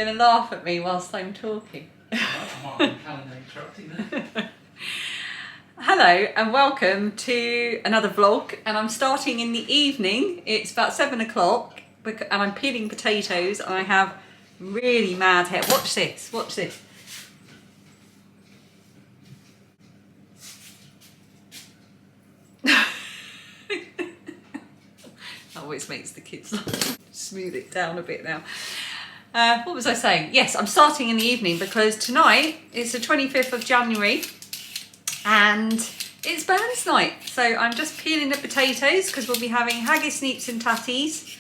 going to laugh at me whilst I'm talking. Hello and welcome to another vlog, and I'm starting in the evening. It's about 7 o'clock and I'm peeling potatoes and I have really mad hair. Watch this, watch this. Always makes the kids smooth it down a bit now. What was I saying? Yes, I'm starting in the evening because tonight is the 25th of January and it's Burns night. So I'm just peeling the potatoes because we'll be having haggis, neeps and tatties.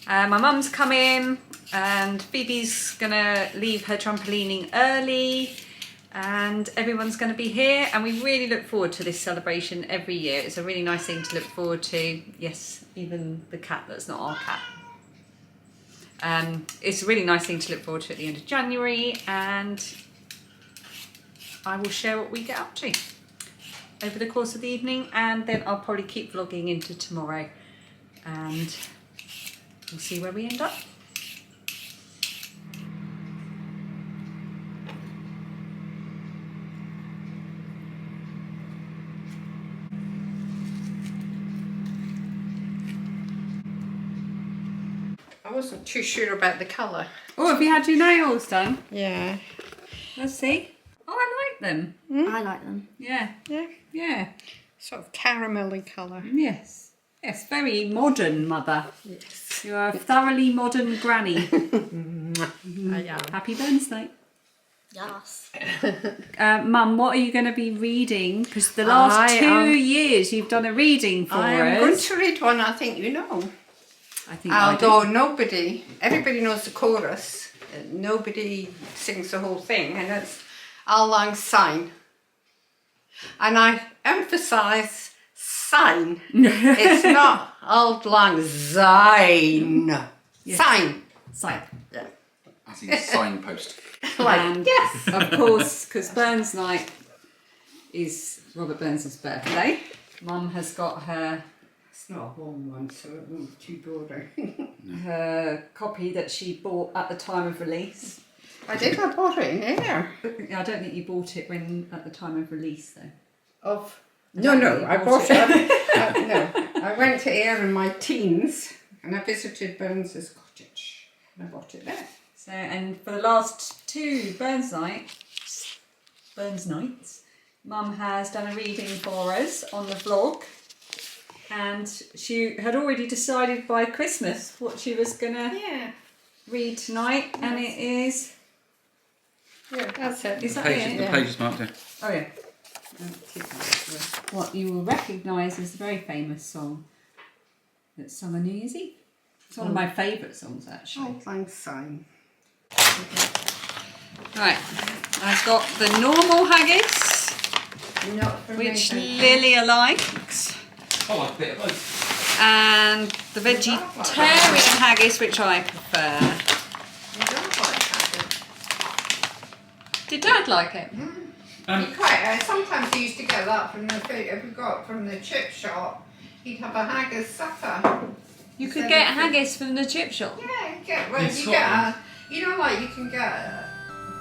My mum's coming and Phoebe's gonna leave her trampolining early and everyone's going to be here, and we really look forward to this celebration every year. It's a really nice thing to look forward to. Yes, even the cat that's not our cat. It's a really nice thing to look forward to at the end of January, and I will share what we get up to over the course of the evening, and then I'll probably keep vlogging into tomorrow and we'll see where we end up. I wasn't too sure about the colour. Oh, have you had your nails done? Yeah. Let's see. Oh, I like them. I like them. Yeah. Yeah. Yeah. Sort of caramelly colour. Yes. Yes, very modern, Mother. Yes. You're a thoroughly modern granny. I am. Happy Burns night. Yes. Mum, what are you going to be reading? Because the last 2 years you've done a reading for us. I am going to read one I think you know. I think Although everybody knows the chorus, nobody sings the whole thing, and it's Auld Syne. And I emphasise Syne. It's not Auld Lang Syne. Yes. Syne. Syne. Yeah. As in signpost. And yes. of course, because Burns night is Robert Burns' birthday, Mum has got her... It's not a home one, so it won't be too boring. her copy that she bought at the time of release. I bought it in here. I don't think you bought it when at the time of release though. I bought it. No, I went to Ayr in my teens and I visited Burns's cottage and I bought it there. So, and for the last 2 Burns nights, Mum has done a reading for us on the vlog, and she had already decided by Christmas what she was gonna read tonight, and it is. Yeah, that's it. Is that Pages, it? the pages marked there. Oh yeah. What you will recognise is the very famous song that's sung on New Year's Eve. It's one of my favourite songs actually. Auld Lang Syne. Right, I've got the normal haggis, Not for which me. Lilia likes, I like a bit of both. and the vegetarian haggis, which I prefer. You don't like haggis. Did Dad like it? Sometimes he used to get that from if we got from the chip shop. He'd have a haggis supper. You could get haggis from the chip shop. Yeah, you know, like you can get a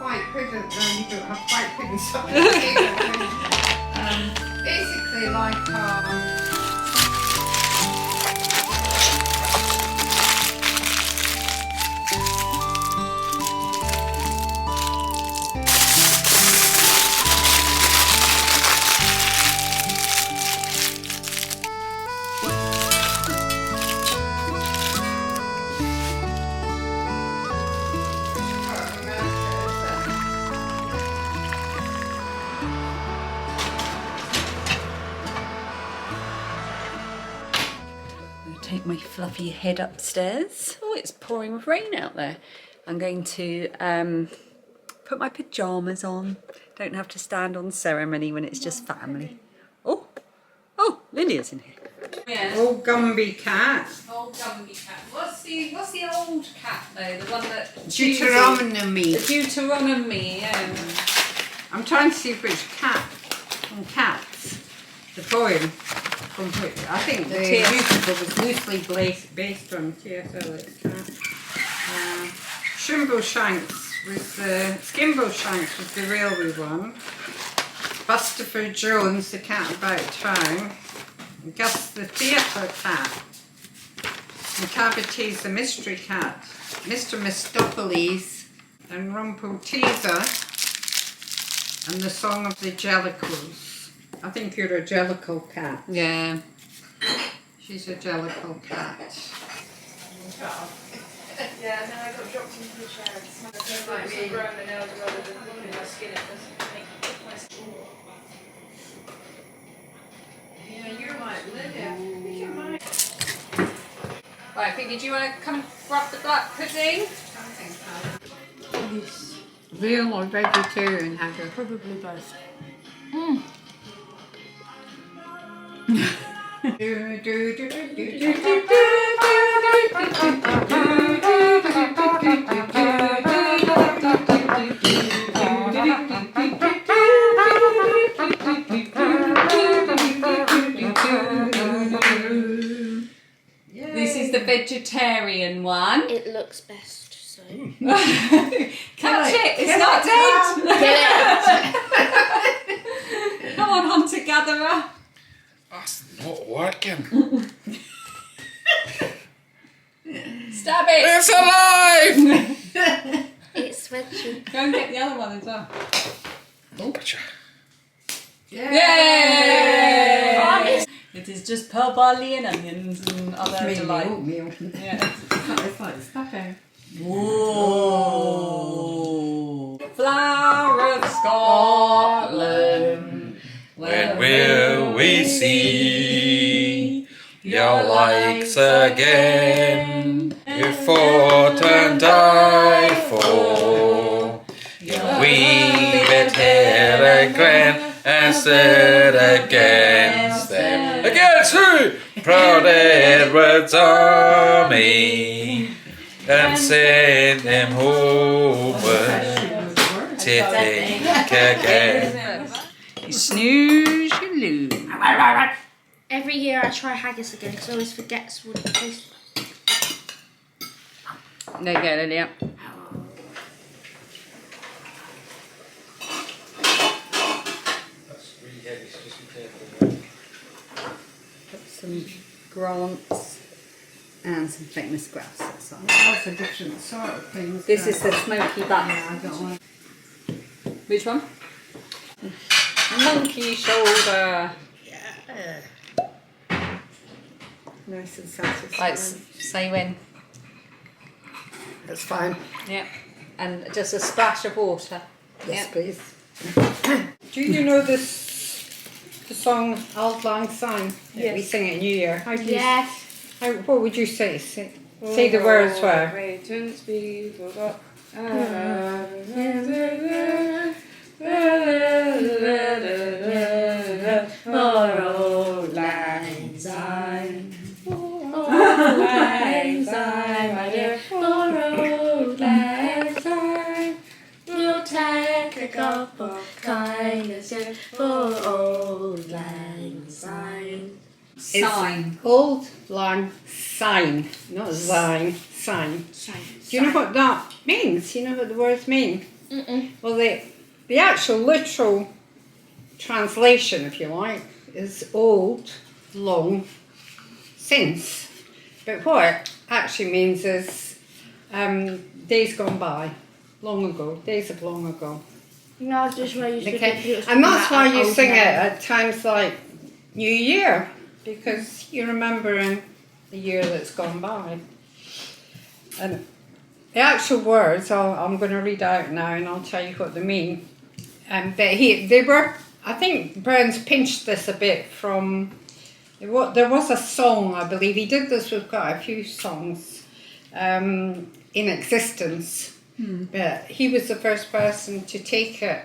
white pudding. No, you don't have white pudding supper. Basically, like Take my fluffy head upstairs. Oh, it's pouring with rain out there. I'm going to put my pyjamas on. Don't have to stand on ceremony when it's just family. Oh, Lilia's in here. Yeah. old Gumby cat. Old Gumby cat. What's the old cat though? The one that Deuteronomy. The Deuteronomy. Yeah. I'm trying to see which cat from Cats, the poem. I think the musical was loosely based on T.S. Eliot's Cat. Skimbo Shanks was the railway one. Bustopher Jones, the cat about town. Gus the theatre cat. And Cavity's the mystery cat. Mr. Mistopheles and Rumpelteazer. And the Song of the Jellicles. I think you're a jellicle cat. Yeah. She's a jellicle cat. Yeah, and then I got dropped into the chair and smacked my brown nails rather than pulling my skin. It doesn't make my skin. Yeah, you're like Lydia. Look at mine. Right, Piggy, do you want to come grab the black pudding? Yes. Real or vegetarian, Haggard? Probably both. This is the vegetarian one. It looks best, so. Catch it, it's not dead. Come on, hunter gatherer. That's not working. Stab it. It's alive! It's switching. Go and get the other one as well. Gotcha. Yay! It is just pearl barley and onions and other delight. Oatmeal. Yeah. It's like stuffing. Whoa! Flower of Scotland. When will we see your likes again? You fought and died for. You weave it here again and stood against them. Against who? Proud Edward's army. And sent them homeward to think again. You snooze, you lose. Every year I try haggis again because I always forget what it tastes like. There you go, Lilia. Put some grants and some famous grass. That's a different sort of thing. This is the smoky butt. I don't want. Which one? Monkey shoulder. Nice and satisfying. Right, say when. That's fine. Yeah. And just a splash of water. Yes, Yeah. please. Do you know the song Auld Lang Syne that we sing at New Year? How do you, Yes. what would you say? Say the words were. Acquaintance be forgot. Auld Lang Syne. Auld Lang Syne, my dear. Auld Lang Syne. You'll take a cup of kindness here for Auld Lang Syne. Sign. Auld Lang Syne, not Syne. Syne. Syne. Do you know what that means? You know what the words mean? Well, the actual literal translation, if you like, is old, long, since. But what it actually means is days gone by, long ago, days of long ago. No, I just why you Okay. And that's why you sing it at times like New Year, because you're remembering the year that's gone by. And the actual words, I'm going to read out now and I'll tell you what they mean. But they were, I think Burns pinched this a bit from, there was a song, I believe, he did this with quite a few songs in existence, but he was the first person to take it,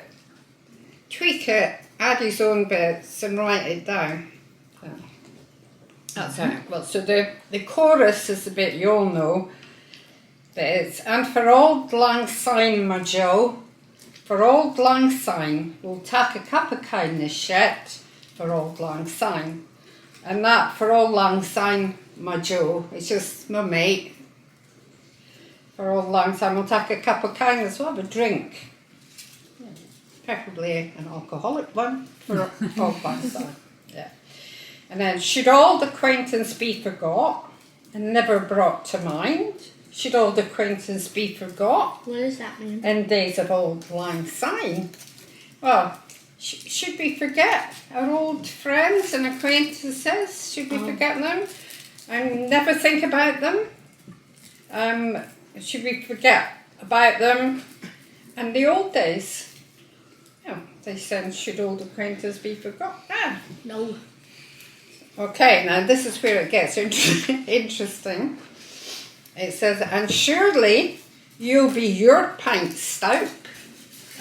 tweak it, add his own bits and write it down. So, that's how it was. So the chorus is the bit you all know. But it's, and for Auld Lang Syne, my Joe, for Auld Lang Syne, we'll tak a cup of kindness yet, for Auld Lang Syne. And that, for Auld Lang Syne, my Joe, it's just my mate. for Auld Lang Syne. We'll take a cup of kindness. We'll have a drink. Preferably an alcoholic one for Auld Lang Syne. Yeah. And then, should old acquaintance be forgot and never brought to mind? Should old acquaintance be forgot What does that mean? in days of Auld Lang Syne? Well, should we forget our old friends and acquaintances? Should we forget them and never think about them? Should we forget about them and the old days? Yeah, they said, should old acquaintances be forgot? Ah. No. Okay, now this is where it gets interesting. It says, and surely you'll be your pint stout,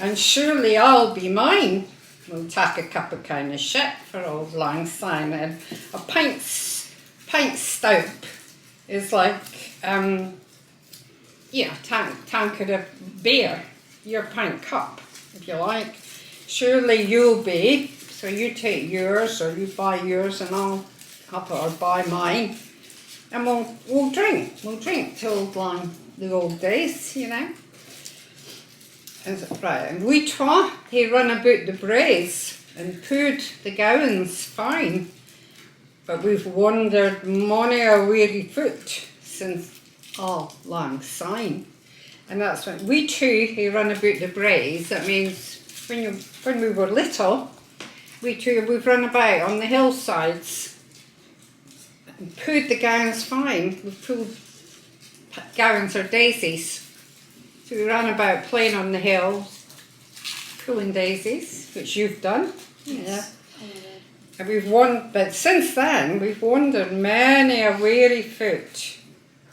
and surely I'll be mine. We'll take a cup of kind of shit for Auld Lang Syne. And a pint stout is like, tankard of beer, your pint cup, if you like. Surely you'll be, so you take yours or you buy yours and I'll or buy mine. And we'll drink till the old days, you know. Right, and we twa, he run about the braes and pooed the gowans fine. But we've wandered mony a weary foot since Auld Lang Syne. And that's when we two, he run about the braes. That means when we were little, we've run about on the hillsides and pooed the gowans fine. We've pulled gowans or daisies. So we ran about playing on the hills, pulling daisies, which you've done. Yeah. And but since then, we've wandered many a weary foot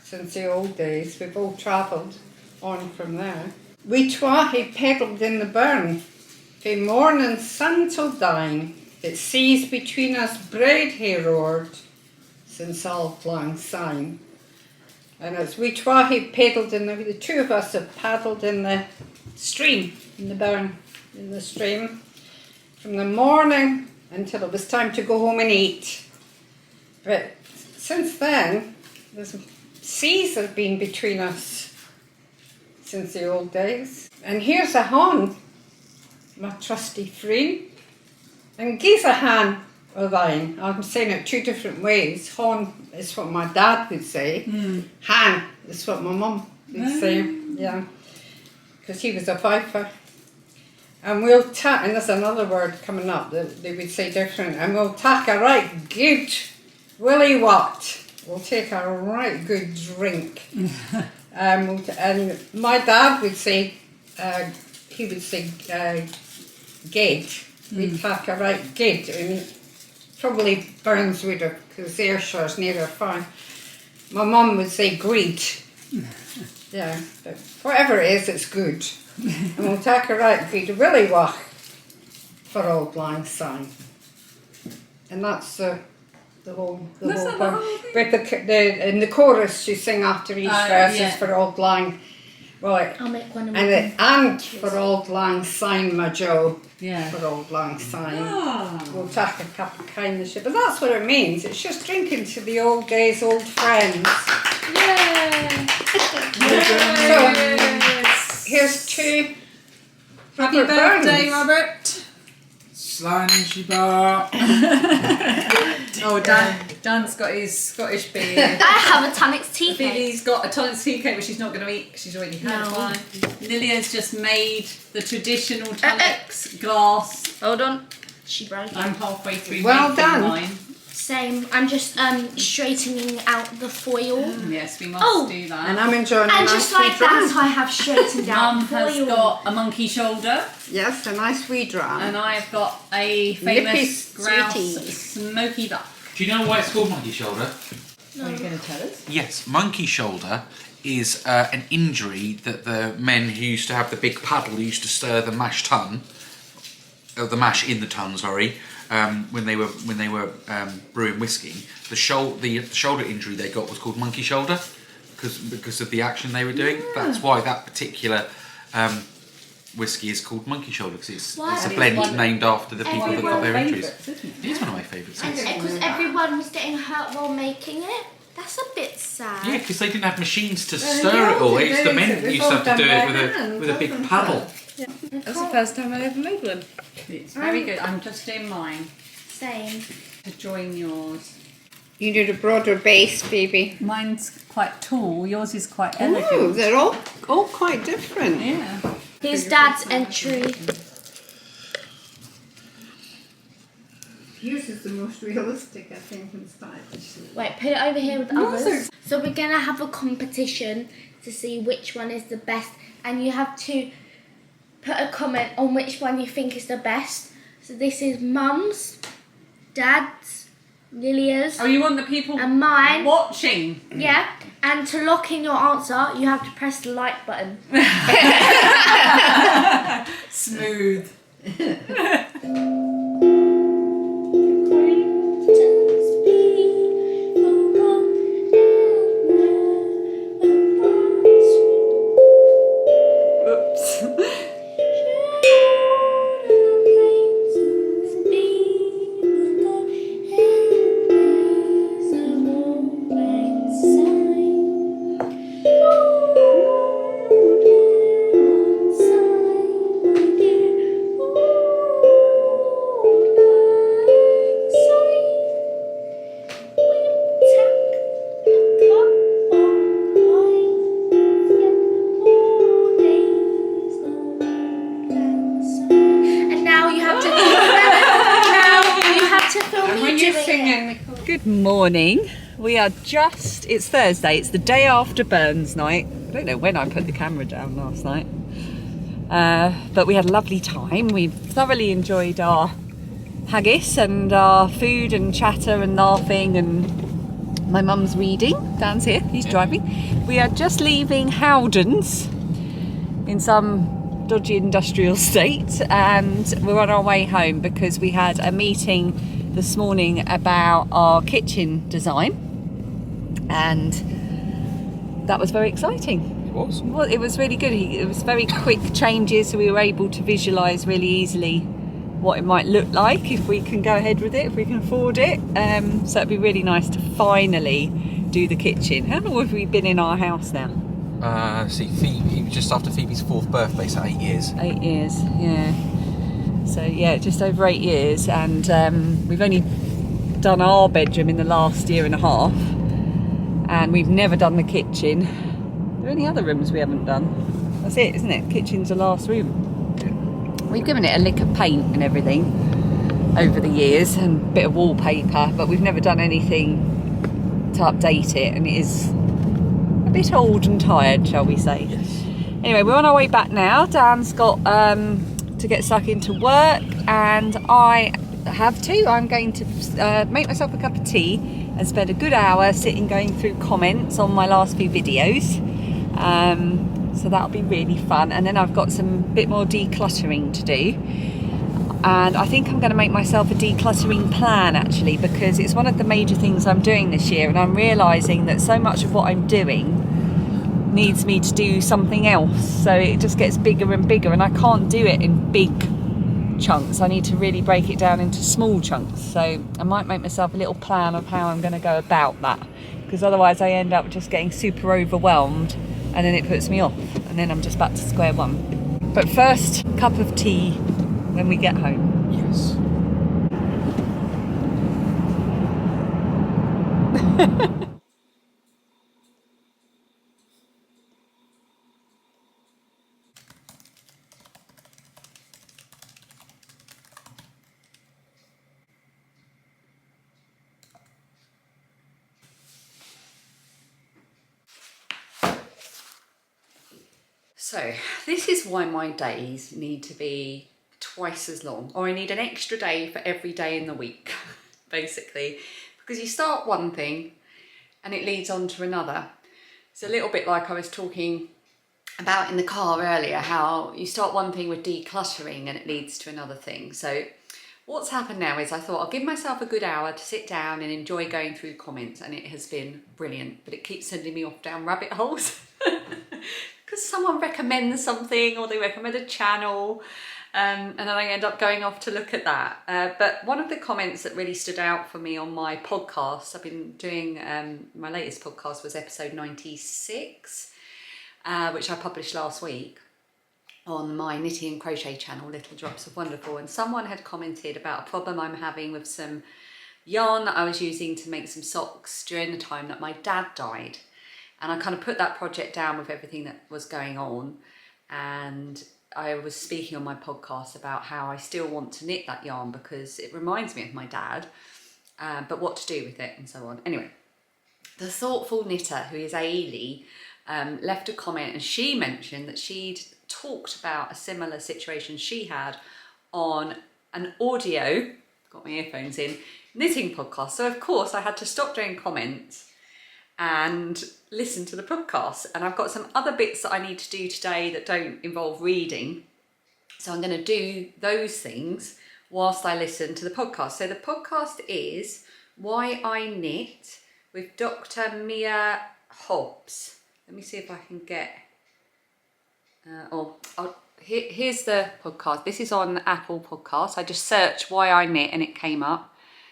since the old days. We've all travelled on from there. We twa he pedalled in the burn, fae morning sun till dine. It seas between us braid he roared, since Auld Lang Syne. And as we twa he paddled in the two of us have paddled in the stream, in the burn, in the stream, from the morning until it was time to go home and eat. But since then, there's seas have been between us since the old days. And here's a hon, my trusty friend, and gi's a han o' thine. I'm saying it two different ways. Hon is what my dad would say. Han is what my mum would say. Yeah, because he was a piper. And we'll and there's another word coming up that they would say different. And we'll take a right good willy what. We'll take a right good drink. And my dad would say, he would say ged. We'd take a right ged. And probably Burns would have, because Ayrshire's nearer fine. My mum would say greed. Yeah, but whatever it is, it's good. And we'll take a right good willy wach for Auld Lang Syne. And that's the whole part. But in the chorus you sing after each verse is for Auld Lang. Right. I'll make one of and for Auld Lang Syne, my Joe. Yeah. For Auld Lang Syne. We'll take a cup of kindness. But that's what it means. It's just drinking to the old days, old friends. Yay! So, here's to Happy Robert birthday, Burns. Robert. Slimy bar. Oh, Dan's got his Scottish beer. I have a tonics tea cake. Phoebe's got a tonic tea cake, which she's not going to eat because she's already had No. one. Lilia's just made the traditional tonics glass. Hold on. She broke it. I'm halfway through Well making done. mine. Same. I'm just straightening out the foil. Yes, we must Oh. do that. And I'm enjoying a And nice just like wee dram. that, I have straightened out Mum the has foil. got a monkey shoulder, Yes, a nice wee dram. and I've got a Nippy famous grouse sweetie. smoky duck. Do you know why it's called monkey shoulder? Are you going to tell us? Yes, monkey shoulder is an injury that the men who used to have the big paddle who used to stir the mash the mash in the tun, sorry, when they were brewing whiskey. The shoulder injury they got was called monkey shoulder because of the action they were doing. That's why that particular whiskey is called monkey shoulder, because it's a blend named after the people that got their injuries. It is one of my favourites. Because everyone was getting hurt while making it. That's a bit sad. Yeah, because they didn't have machines to Well, stir it all. It's the they've men that used to have to do it with a big hasn't paddle. That's the first time I ever made one. It's very good. I'm just doing mine Same. to join yours. You did a broader base, baby. Mine's quite tall. Yours is quite Oh, elegant. they're all quite different. Yeah. Here's Dad's entry. Yours is the most realistic, I think, and stylish. Wait, put it over here with the others. So we're gonna have a competition to see which one is the best, and you have to put a comment on which one you think is the best. So this is Mum's, Dad's, Lilia's, Oh, you want the people and mine. watching? Yeah. And to lock in your answer, you have to press the like button. Smooth. Oops. And now you have to. Now you have to film And me when you're doing it. singing, Good morning. We are it's Thursday. It's the day after Burns night. I don't know when I put the camera down last night. But we had a lovely time. We thoroughly enjoyed our haggis and our food and chatter and laughing, and my mum's reading. Dan's here, he's driving. We are just leaving Howden's in some dodgy industrial state, and we're on our way home because we had a meeting this morning about our kitchen design, and that was very exciting. It was. Well, it was really good. It was very quick changes, so we were able to visualise really easily what it might look like if we can go ahead with it, if we can afford it. So it'd be really nice to finally do the kitchen. How long have we been in our house now? See, Phoebe, just after Phoebe's 4th birthday, so 8 years. 8 years, yeah. So yeah, just over 8 years, and we've only done our bedroom in the last year and a half, and we've never done the kitchen. Are there any other rooms we haven't done? That's it, isn't it? Kitchen's the last room. We've given it a lick of paint and everything over the years, and a bit of wallpaper, but we've never done anything to update it, and it is a bit old and tired, shall we say. Yes. Anyway, we're on our way back now. Dan's got to get stuck into work, and I have to. I'm going to make myself a cup of tea and spend a good hour sitting going through comments on my last few videos. So that'll be really fun, and then I've got some bit more decluttering to do, and I think I'm going to make myself a decluttering plan actually, because it's one of the major things I'm doing this year, and I'm realising that so much of what I'm doing needs me to do something else, so it just gets bigger and bigger, and I can't do it in big chunks. I need to really break it down into small chunks, so I might make myself a little plan of how I'm going to go about that, because otherwise I end up just getting super overwhelmed, and then it puts me off, and then I'm just back to square one. But first, cup of tea when we get home. Yes. So this is why my days need to be twice as long, or I need an extra day for every day in the week, basically, because you start one thing and it leads on to another. It's a little bit like I was talking about in the car earlier, how you start one thing with decluttering and it leads to another thing. So what's happened now is I thought I'll give myself a good hour to sit down and enjoy going through comments, and it has been brilliant, but it keeps sending me off down rabbit holes because someone recommends something, or they recommend a channel, And then I end up going off to look at that. But one of the comments that really stood out for me on my podcast, I've been doing, my latest podcast was episode 96, which I published last week on my knitting and crochet channel, Little Drops of Wonderful. And someone had commented about a problem I'm having with some yarn that I was using to make some socks during the time that my dad died. And I kind of put that project down with everything that was going on. And I was speaking on my podcast about how I still want to knit that yarn because it reminds me of my dad, but what to do with it and so on. Anyway, the thoughtful knitter, who is Ailey, left a comment, and she mentioned that she'd talked about a similar situation she had on an audio, got my earphones in, knitting podcast. So of course I had to stop doing comments and listen to the podcast. And I've got some other bits that I need to do today that don't involve reading. So I'm going to do those things whilst I listen to the podcast. So the podcast is Why I Knit with Dr. Mia Hobbs. Let me see if I can get... here's the podcast. This is on Apple Podcasts. I just searched Why I Knit and it came up.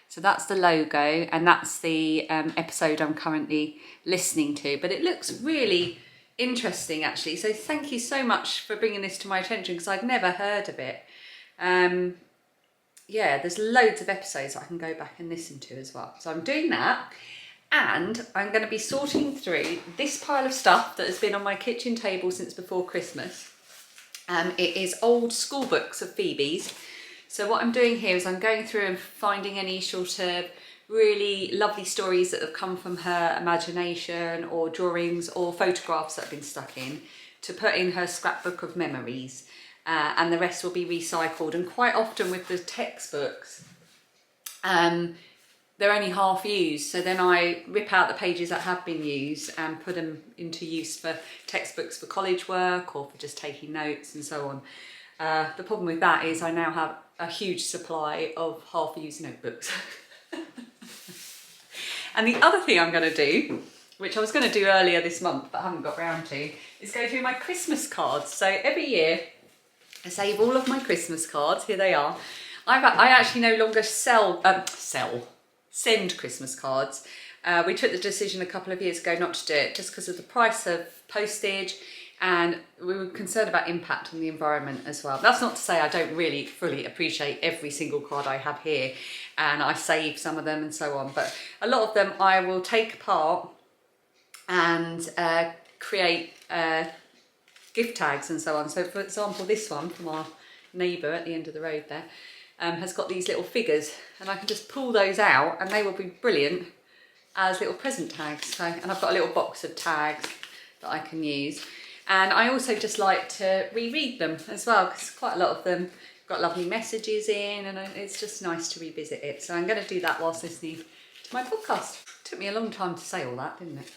So that's the logo, and that's the episode I'm currently listening to. But it looks really interesting, actually. So thank you so much for bringing this to my attention, because I'd never heard of it. Yeah, there's loads of episodes I can go back and listen to as well. So I'm doing that, and I'm going to be sorting through this pile of stuff that has been on my kitchen table since before Christmas. It is old school books of Phoebe's. So what I'm doing here is I'm going through and finding any sort of really lovely stories that have come from her imagination, or drawings or photographs that have been stuck in, to put in her scrapbook of memories. And the rest will be recycled. And quite often with the textbooks, they're only half used. So then I rip out the pages that have been used and put them into use for textbooks for college work or for just taking notes and so on. The problem with that is I now have a huge supply of half-used notebooks. And the other thing I'm going to do, which I was going to do earlier this month but haven't got round to, is go through my Christmas cards. So every year I save all of my Christmas cards. Here they are. I actually no longer send Christmas cards. We took the decision a couple of years ago not to do it, just because of the price of postage, and we were concerned about impact on the environment as well. That's not to say I don't really fully appreciate every single card I have here, and I save some of them and so on, but a lot of them I will take apart and create gift tags and so on. So for example, this one from our neighbour at the end of the road there has got these little figures, and I can just pull those out and they will be brilliant as little present tags. So, and I've got a little box of tags that I can use. And I also just like to reread them as well, because quite a lot of them got lovely messages in, and it's just nice to revisit it. So I'm going to do that whilst listening to my podcast. Took me a long time to say all that, didn't it?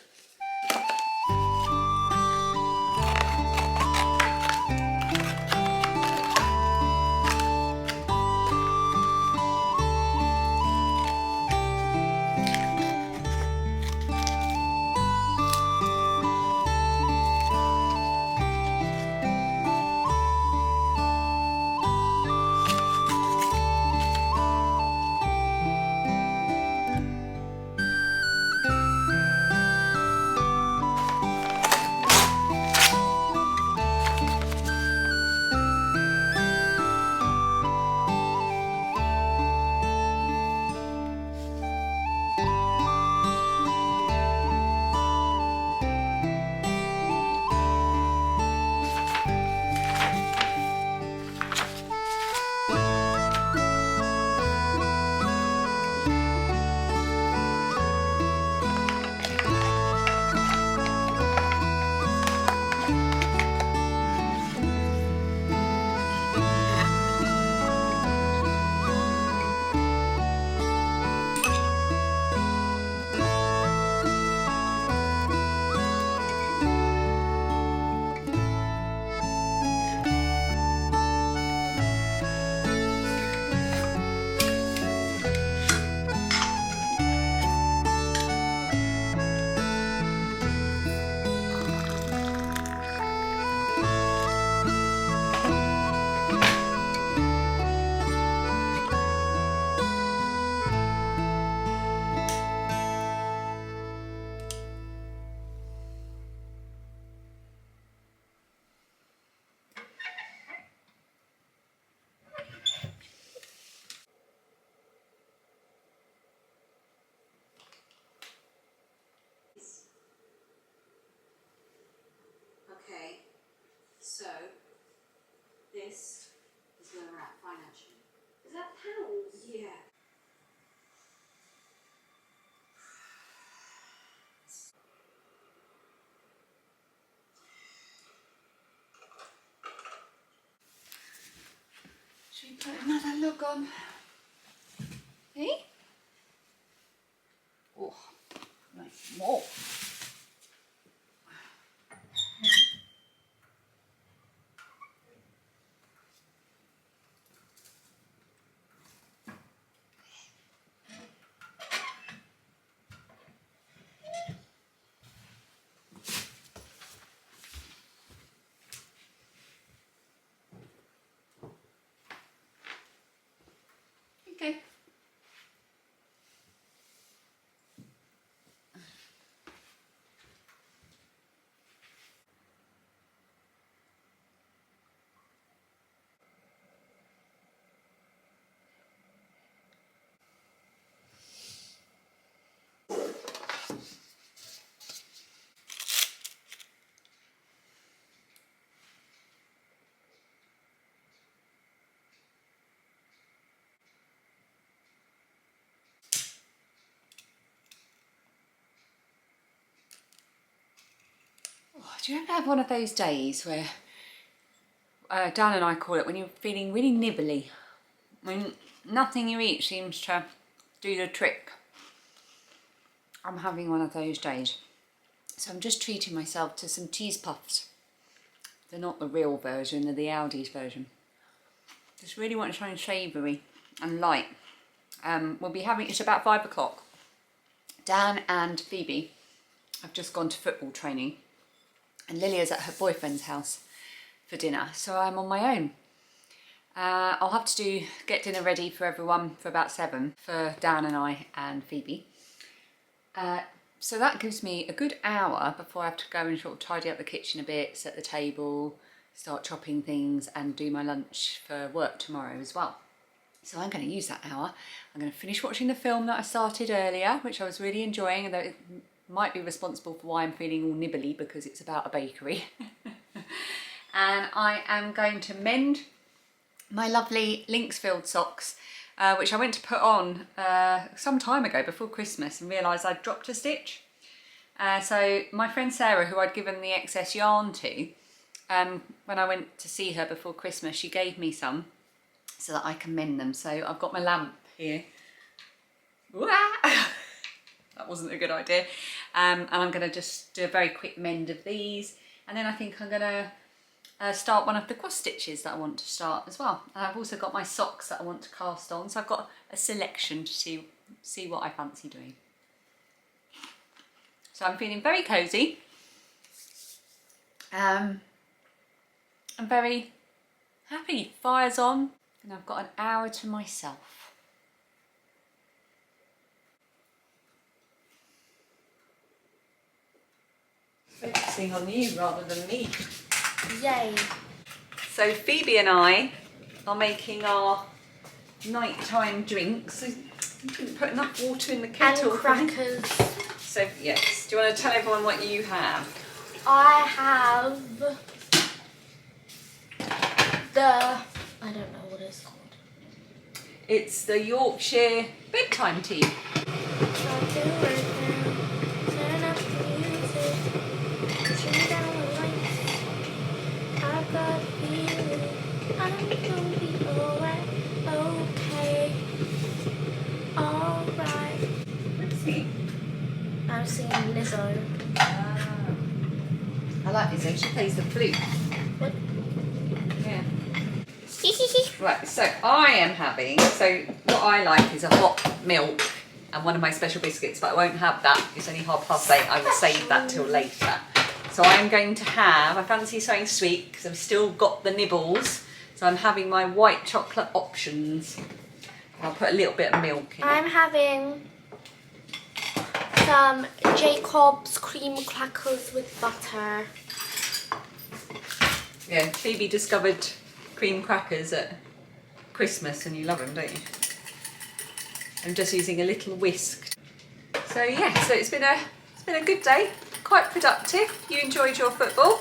Put another log on. Hey? Oh, nice more. Okay. Do you ever have one of those days where Dan and I call it when you're feeling really nibbly? When nothing you eat seems to do the trick. I'm having one of those days. So I'm just treating myself to some cheese puffs. They're not the real version, they're the Aldi's version. Just really want something savoury and light. We'll be having, it's about 5 o'clock. Dan and Phoebe have just gone to football training. And Lilia's at her boyfriend's house for dinner, so I'm on my own. I'll have to get dinner ready for everyone for about 7 for Dan and I and Phoebe. So that gives me a good hour before I have to go and sort of tidy up the kitchen a bit, set the table, start chopping things and do my lunch for work tomorrow as well. So I'm going to use that hour. I'm going to finish watching the film that I started earlier, which I was really enjoying, although it might be responsible for why I'm feeling all nibbly because it's about a bakery. And I am going to mend my lovely Lynxfield socks, which I went to put on some time ago before Christmas and realised I'd dropped a stitch. So my friend Sarah, who I'd given the excess yarn to, when I went to see her before Christmas, she gave me some so that I can mend them. So I've got my lamp here. That wasn't a good idea. And I'm going to just do a very quick mend of these. And then I think I'm going to start one of the cross stitches that I want to start as well. And I've also got my socks that I want to cast on. So I've got a selection to see what I fancy doing. So I'm feeling very cosy. I'm very happy. Fire's on. And I've got an hour to myself. Focusing on you rather than me. Yay. So Phoebe and I are making our nighttime drinks. I didn't put enough water in the kettle. And crackers. So yes, do you want to tell everyone what you have? I have I don't know what it's called. It's the Yorkshire bedtime tea. I'm singing Lizzo. I like Lizzo, she plays the flute. What? Yeah. Right, so I am having, so what I like is a hot milk and one of my special biscuits, but I won't have that. It's only 8:30. I will save that till later. So I'm going to have, I fancy something sweet because I've still got the nibbles. So I'm having my white chocolate options. I'll put a little bit of milk in I'm it. having some Jacob's cream crackers with butter. Yeah, Phoebe discovered cream crackers at Christmas and you love them, don't you? I'm just using a little whisk. So yeah, so it's been a good day, quite productive. You enjoyed your football.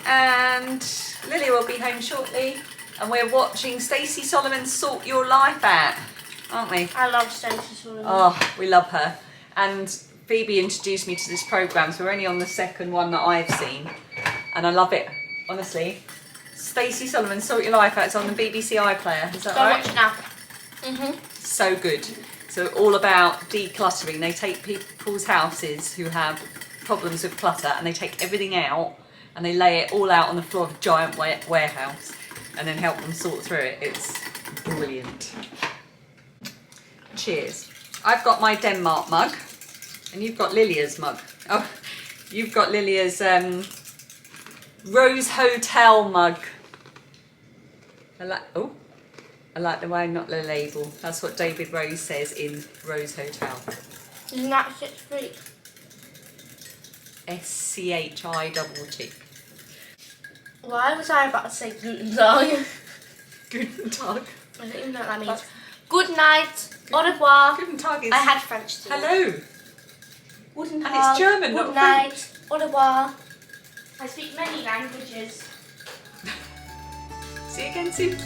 And Lily will be home shortly and we're watching Stacey Solomon's Sort Your Life Out, aren't we? I love Stacey Solomon. Oh, we love her. And Phoebe introduced me to this programme, so we're only on the second one that I've seen. And I love it, honestly. Stacey Sullivan, Sort Your Life Out. It's on the BBC iPlayer. Is that Go right? watch now. So good. So all about decluttering. They take people's houses who have problems with clutter and they take everything out and they lay it all out on the floor of a giant warehouse and then help them sort through it. It's brilliant. Cheers. I've got my Denmark mug and you've got Lilia's mug. Oh, you've got Lilia's Rose Hotel mug. I like the way, not the label. That's what David Rose says in Rose Hotel. Isn't that 6 feet? SCHIT. Why was I about to say Guten Tag? Guten Tag. I don't even know what that means. Good night. Au revoir. Guten Tag is I had French too. hello. Guten Tag. And it's German, Good not night. Au revoir. I speak many languages. See you again soon.